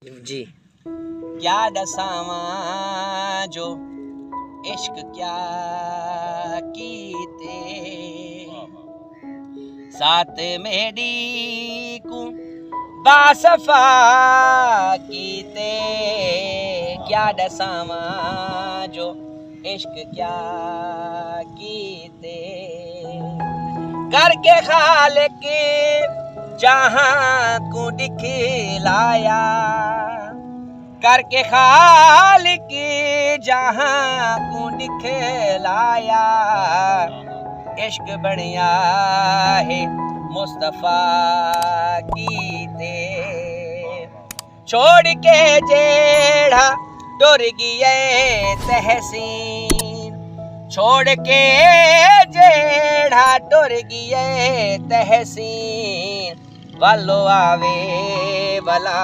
जी क्या दसावा जो इश्क क्या कीते साथ मेरी को बासफा कीते क्या दसावा जो इश्क क्या कीते करके खालिक जहां को दिखलाया करके खालिक जहां को दिखलाया इश्क बढ़िया है मुस्तफा कीते छोड़ के जेड़ा टुर गए तहसीन छोड़ के जेड़ा टुर गए तहसीन वालो आवे भला